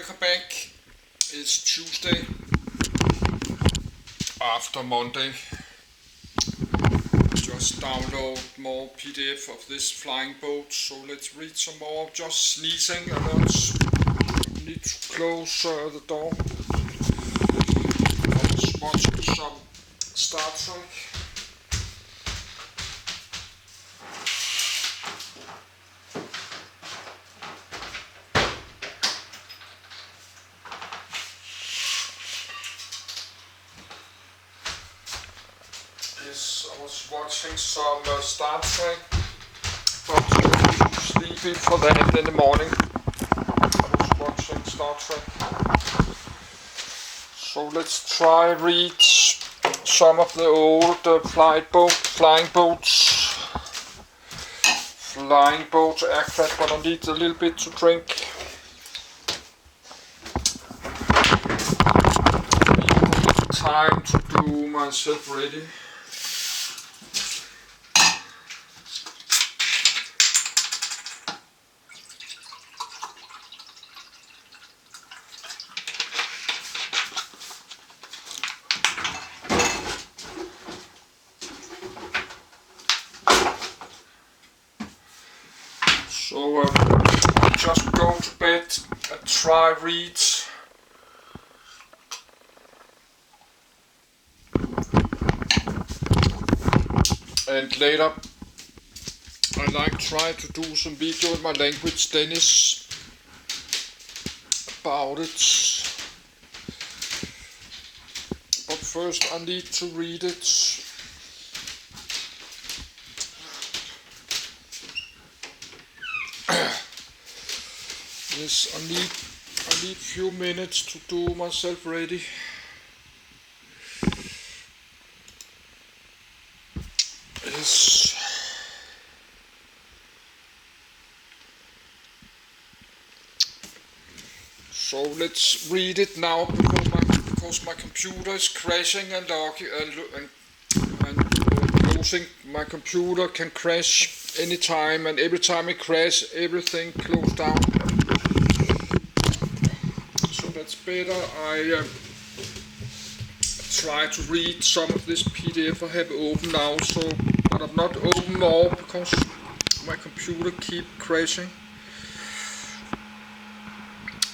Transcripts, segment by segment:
welcome back. It's Tuesday after Monday. Just download more PDF of this flying boat. So let's read some more. Just sneezing alerts. Need to close the door. I was watching some Star Trek. Yes, I was watching some Star Trek, but sleepy for that in the morning. I was watching Star Trek. So let's try read some of the old flying boats. Flying boats aircraft, but I need a little bit to drink. Time to do myself ready. So just go to bed and try read. And later I like try to do some video in my language Danish about it. But first I need to read it. Yes, I need few minutes to do myself ready. Yes. So let's read it now because my computer is crashing and closing. My computer can crash anytime, and every time it crashes, everything closes down. So that's better. I try to read some of this PDF I have open now. So, but I'm not open more because my computer keeps crashing.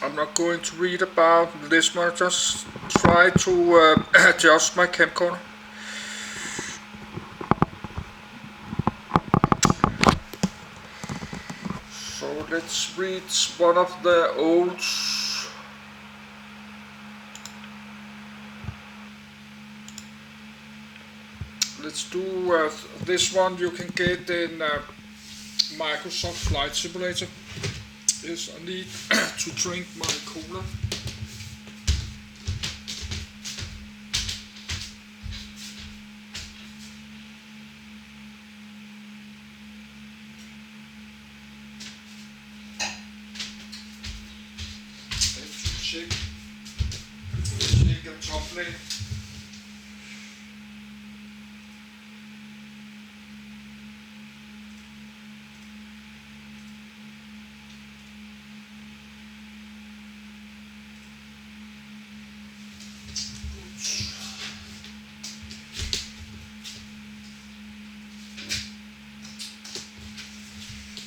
I'm not going to read about this one, just try to adjust my camcorder. So let's read one of the old. Let's do this one you can get in Microsoft Flight Simulator. Yes, I need to drink my cola. Let's check a tumbling.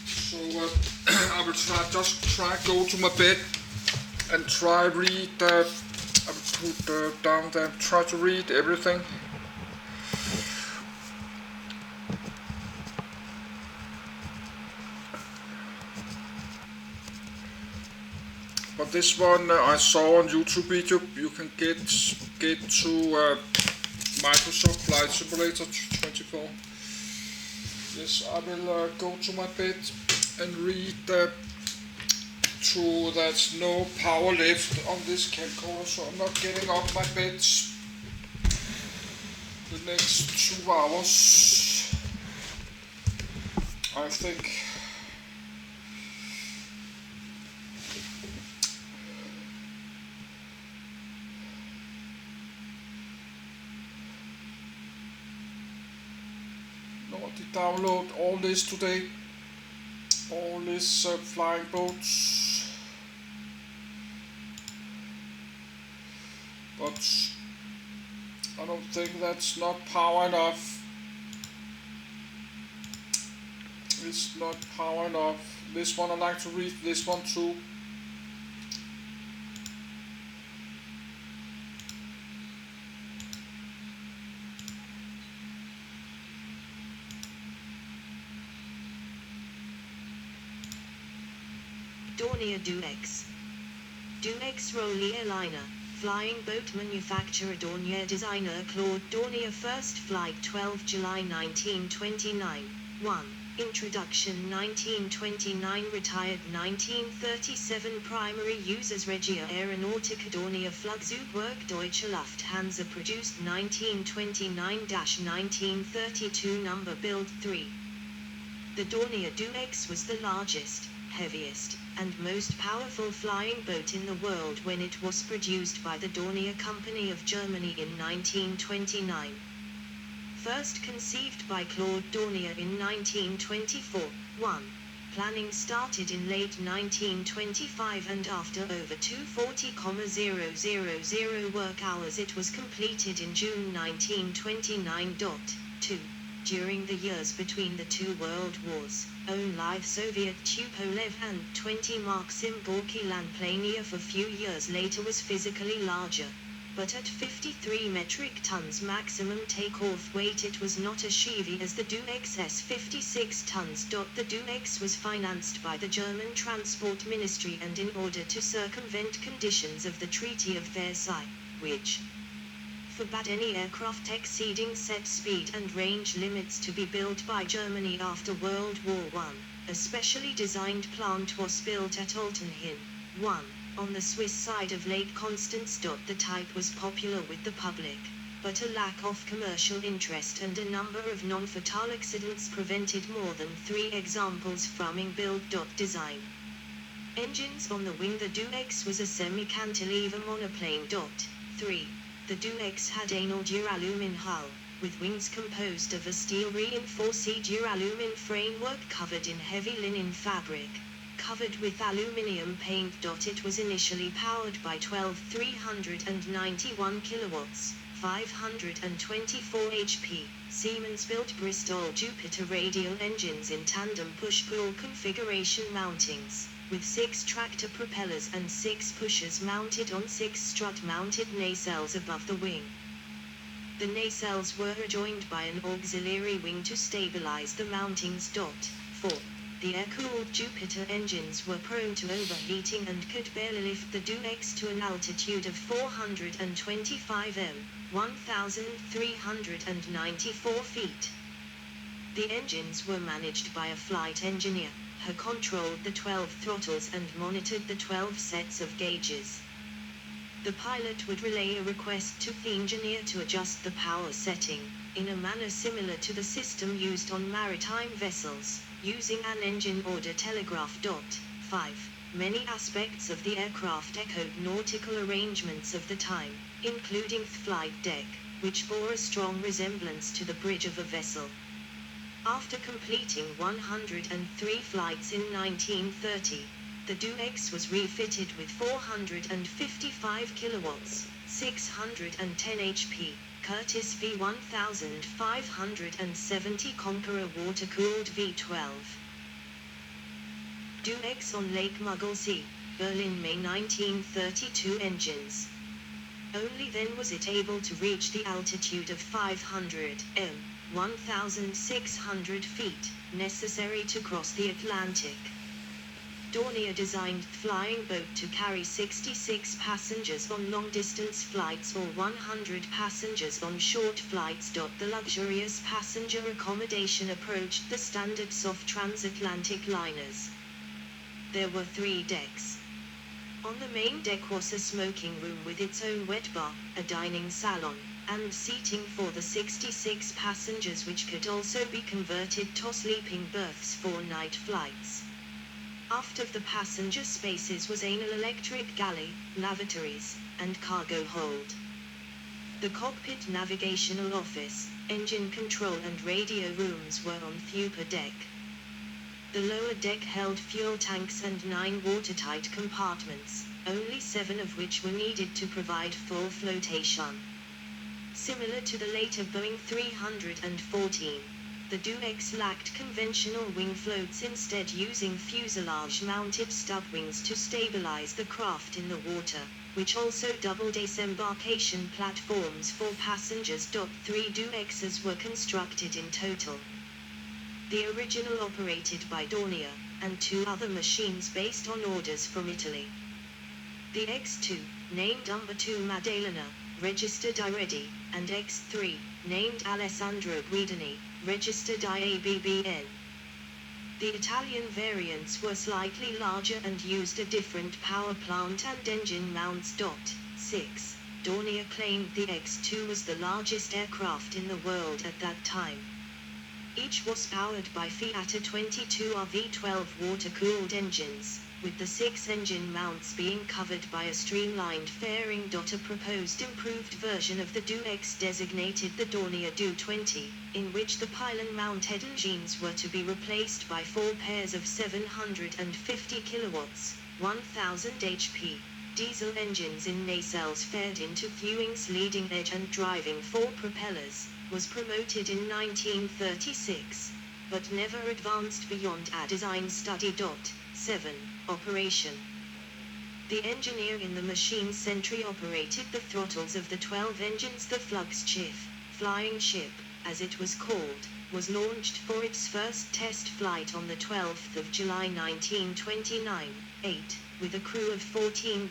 So I will try go to my bed and try read. I will put down there. Try to read everything. But this one I saw on YouTube video. You can get to Microsoft Flight Simulator 24. Yes, I will go to my bed and read to there's no power left on this camcorder, so I'm not getting off my bed the next 2 hours. I think. To download all this today, all these flying boats. but I don't think that's not power enough. It's not power enough. This one, I'd like to read this one too. Dornier Duex. Duex Rollier Liner. Flying boat manufacturer Dornier designer Claude Dornier. First flight 12 July 1929. 1. Introduction 1929. Retired 1937. Primary uses Regia Aeronautica Dornier Flugzeugwerk Deutsche Lufthansa. Produced 1929-1932. Number build 3. The Dornier Duex was the largest, heaviest, and most powerful flying boat in the world when it was produced by the Dornier Company of Germany in 1929. First conceived by Claude Dornier in 1924. 1. Planning started in late 1925 and after over 240,000 work hours it was completed in June 1929. 2. During the years between the two world wars, only Soviet Tupolev and 20 Maxim Gorky landplania for few years later was physically larger. But at 53 metric tons maximum takeoff weight it was not as heavy as the Duex S 56 tons. The Duex was financed by the German Transport Ministry and in order to circumvent conditions of the Treaty of Versailles, which forbade any aircraft exceeding set speed and range limits to be built by Germany after World War I. A specially designed plant was built at Altenhin, 1, on the Swiss side of Lake Constance. The type was popular with the public, but a lack of commercial interest and a number of non-fatal accidents prevented more than 3 examples from being built. Design. Engines on the wing. The Duex was a semi-cantilever monoplane. 3. The Duex had anal duralumin hull, with wings composed of a steel-reinforced duralumin framework covered in heavy linen fabric, covered with aluminium paint. It was initially powered by 12 391 kilowatts, 524 HP, Siemens-built Bristol Jupiter radial engines in tandem push-pull configuration mountings, with 6 tractor propellers and 6 pushers mounted on 6 strut-mounted nacelles above the wing. The nacelles were adjoined by an auxiliary wing to stabilize the mountings. 4. The air-cooled Jupiter engines were prone to overheating and could barely lift the Duex to an altitude of 425 m, 1,394 feet. The engines were managed by a flight engineer, who controlled the 12 throttles and monitored the 12 sets of gauges. The pilot would relay a request to the engineer to adjust the power setting, in a manner similar to the system used on maritime vessels, using an engine order telegraph. 5. Many aspects of the aircraft echoed nautical arrangements of the time, including the flight deck, which bore a strong resemblance to the bridge of a vessel. After completing 103 flights in 1930, the Duex was refitted with 455 kilowatts, 610 HP, Curtiss V1570 Conqueror water-cooled V12. Duex on Lake Muggelsee, Berlin, May 1932. Engines. Only then was it able to reach the altitude of 500 m, 1,600 feet, necessary to cross the Atlantic. Dornier designed the flying boat to carry 66 passengers on long-distance flights or 100 passengers on short flights. The luxurious passenger accommodation approached the standards of transatlantic liners. There were 3 decks. On the main deck was a smoking room with its own wet bar, a dining salon, and seating for the 66 passengers, which could also be converted to sleeping berths for night flights. Aft of the passenger spaces was an electric galley, lavatories, and cargo hold. The cockpit navigational office, engine control and radio rooms were on the upper deck. The lower deck held fuel tanks and 9 watertight compartments, only 7 of which were needed to provide full flotation. Similar to the later Boeing 314, the Do-X lacked conventional wing floats, instead using fuselage-mounted stub wings to stabilize the craft in the water, which also doubled disembarkation platforms for passengers. 3 Do-X's were constructed in total. The original operated by Dornier, and 2 other machines based on orders from Italy. The X2, named Number 2 Maddalena, registered IREDI, and X3, named Alessandro Guidini, registered IABBN. The Italian variants were slightly larger and used a different power plant and engine mounts. 6. Dornier claimed the X2 was the largest aircraft in the world at that time. Each was powered by Fiat 22R V12 water-cooled engines, with the 6 engine mounts being covered by a streamlined fairing. A proposed improved version of the Do-X designated the Dornier Do-20, in which the pylon-mounted engines were to be replaced by 4 pairs of 750 kilowatts, 1000 HP, diesel engines in nacelles fed into Ewing's leading edge and driving 4 propellers, was promoted in 1936, but never advanced beyond a design study. 7. Operation. The engineer in the machine sentry operated the throttles of the 12 engines. The Flugsschiff, flying ship, as it was called, was launched for its first test flight on the 12th of July 1929, 8, with a crew of 14.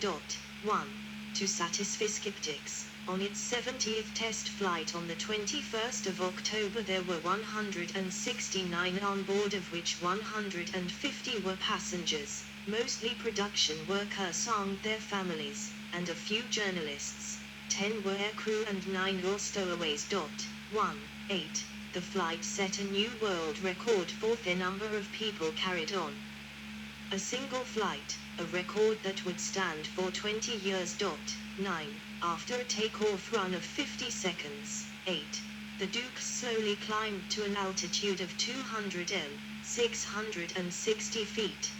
1. To satisfy skeptics, on its 70th test flight on the 21st of October there were 169 on board, of which 150 were passengers, mostly production workers and their families, and a few journalists. 10 were aircrew and 9 were stowaways. 1. 8. The flight set a new world record for the number of people carried on a single flight, a record that would stand for 20 years. 9. After a takeoff run of 50 seconds, 8. The Duke slowly climbed to an altitude of 200 m, 660 feet.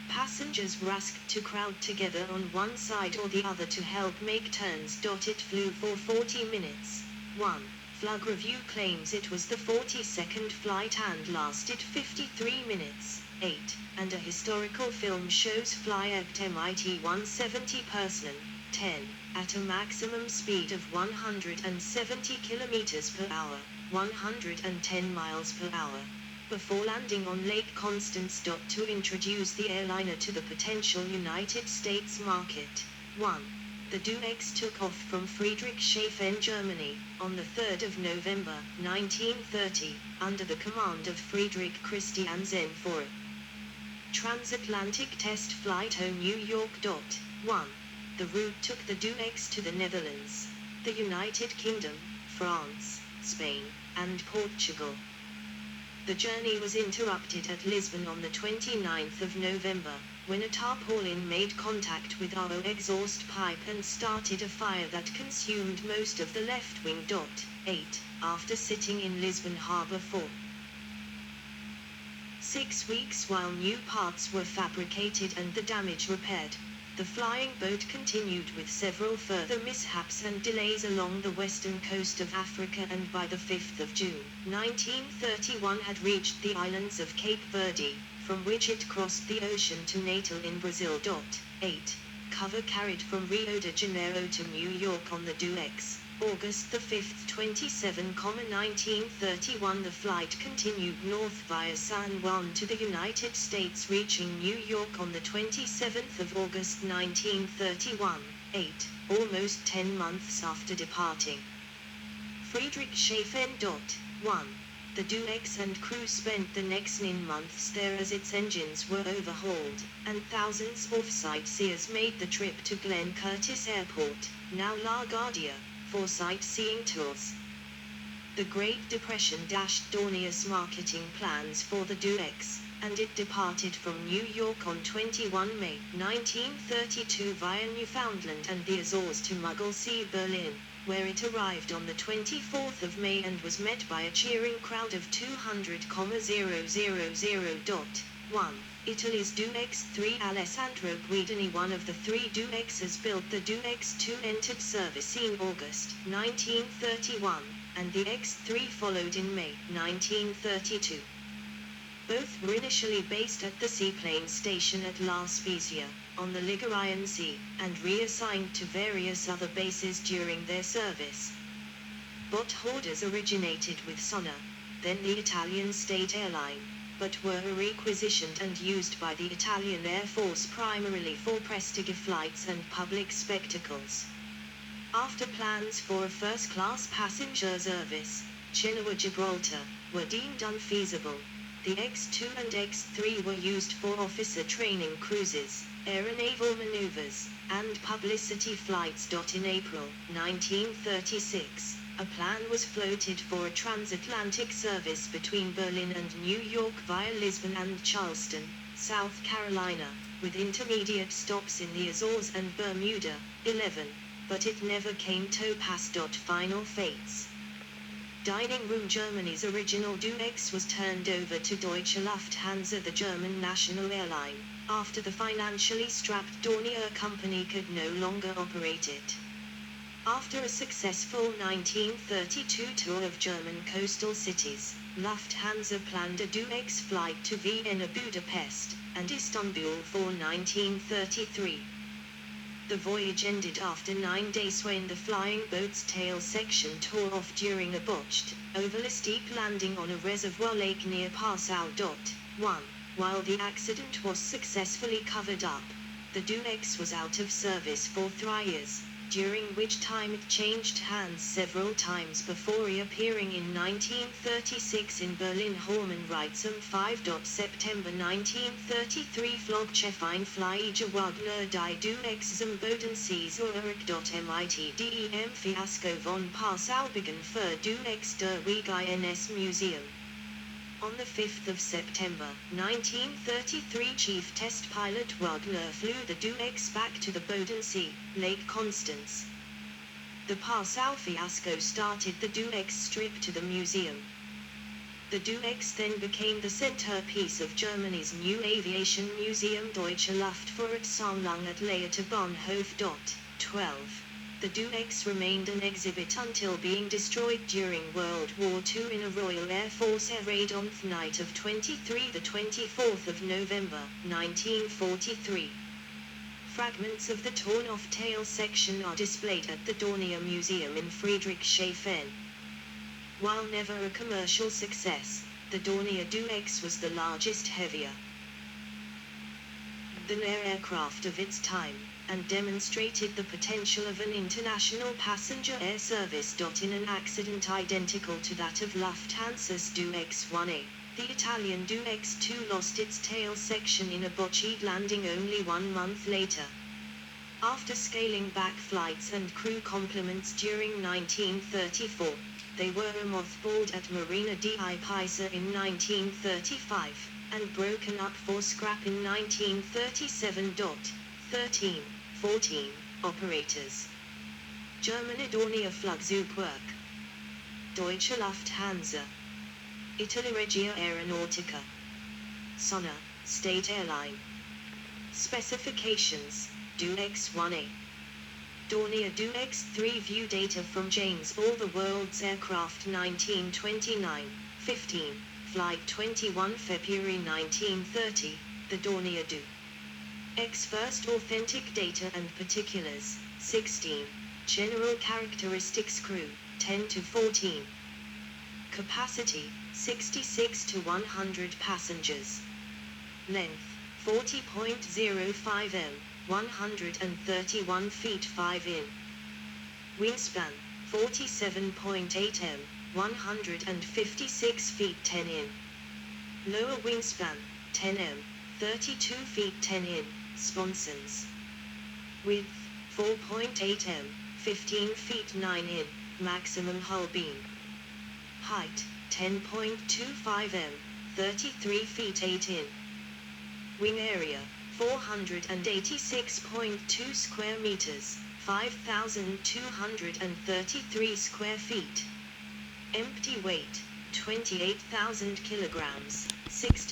Passengers were asked to crowd together on one side or the other to help make turns. It flew for 40 minutes. 1. Flug Review claims it was the 42nd flight and lasted 53 minutes. 8. And a historical film shows fly at MIT 170 person. 10. At a maximum speed of 170 kilometers per hour, 110 miles per hour, before landing on Lake Constance. To introduce the airliner to the potential United States market. 1. The Do-X took off from Friedrichshafen, Germany, on the 3rd of November, 1930, under the command of Friedrich Christian Zenfor. Transatlantic test flight to New York. 1. The route took the Do-X to the Netherlands, the United Kingdom, France, Spain, and Portugal. The journey was interrupted at Lisbon on the 29th of November, when a tarpaulin made contact with our exhaust pipe and started a fire that consumed most of the left wing. 8. After sitting in Lisbon Harbour for 6 weeks while new parts were fabricated and the damage repaired, the flying boat continued with several further mishaps and delays along the western coast of Africa, and by the 5th of June, 1931 had reached the islands of Cape Verde, from which it crossed the ocean to Natal in Brazil. 8. Cover carried from Rio de Janeiro to New York on the Do-X. August the 5th, 1931. The flight continued north via San Juan to the United States, reaching New York on the 27th of August 1931, 8, almost 10 months after departing Friedrichshafen. 1. The Do-X and crew spent the next 9 months there as its engines were overhauled, and thousands of sightseers made the trip to Glen Curtis Airport, now LaGuardia, for sightseeing tours. The Great Depression dashed Dornier's marketing plans for the Do-X, and it departed from New York on 21 May 1932 via Newfoundland and the Azores to Mugglesea, Berlin, where it arrived on the 24th of May and was met by a cheering crowd of 200,000.1. Italy's DoX-3 Alessandro Guidini, one of the three DoXs built. The DoX-2 entered service in August 1931, and the X-3 followed in May 1932. Both were initially based at the seaplane station at La Spezia, on the Ligurian Sea, and reassigned to various other bases during their service. Bot orders originated with Sonner, then the Italian state airline, but were requisitioned and used by the Italian Air Force primarily for prestige flights and public spectacles. After plans for a first-class passenger service, Genoa-Gibraltar, were deemed unfeasible, the X-2 and X-3 were used for officer training cruises, aeronaval maneuvers, and publicity flights. In April 1936, a plan was floated for a transatlantic service between Berlin and New York via Lisbon and Charleston, South Carolina, with intermediate stops in the Azores and Bermuda, 11, but it never came to pass. Final fates. Dining room. Germany's original DoX was turned over to Deutsche Lufthansa, the German national airline, after the financially strapped Dornier company could no longer operate it. After a successful 1932 tour of German coastal cities, Lufthansa planned a DoX flight to Vienna, Budapest, and Istanbul for 1933. The voyage ended after 9 days when the flying boat's tail section tore off during a botched, overly steep landing on a reservoir lake near Passau. 1. While the accident was successfully covered up, the DoX was out of service for 3 years, during which time it changed hands several times before reappearing in 1936 in Berlin. Horman writes on 5. September 1933 Flugchefin Flieger Wagner die DoX zum Bodensee Zurich. Mitdem Fiasko von Passau begann für DoX der Weg ins Museum. On the 5th of September 1933, Chief Test Pilot Wagner flew the DoX back to the Bodensee, Lake Constance. The Passau fiasco started the DoX trip to the museum. The DoX then became the centerpiece of Germany's new aviation museum Deutsche Luftfahrtsammlung at Leiter Bahnhof. 12. The DoX remained an exhibit until being destroyed during World War II in a Royal Air Force air raid on the night of 24th of November, 1943. Fragments of the torn-off tail section are displayed at the Dornier Museum in Friedrichshafen. While never a commercial success, the Dornier DoX was the largest, heavier than air aircraft of its time, and demonstrated the potential of an international passenger air service. In an accident identical to that of Lufthansa's DoX-1A, the Italian DoX-2 lost its tail section in a botched landing only 1 month later. After scaling back flights and crew complements during 1934, they were mothballed at Marina di Pisa in 1935, and broken up for scrap in 1937. 13. 14. Operators. Germany Dornier Flugzeugwerk, Deutsche Lufthansa, Italy Regia Aeronautica, Sonner, State Airline. Specifications, DoX-1A. Dornier DoX-3 View data from James All the World's Aircraft 1929, 15, Flight 21 February 1930, the Dornier DoX first authentic data and particulars, 16, General characteristics crew, 10 to 14. Capacity, 66 to 100 passengers. Length, 40.05 m, 131 feet 5 in. Wingspan, 47.8 m, 156 feet 10 in. Lower wingspan, 10 m, 32 feet 10 in, sponsons. Width, 4.8 m, 15 feet 9 in, maximum hull beam. Height, 10.25 m, 33 feet 8 in. Wing area, 486.2 square meters, 5,233 square feet. Empty weight, 28,000 kilograms, 60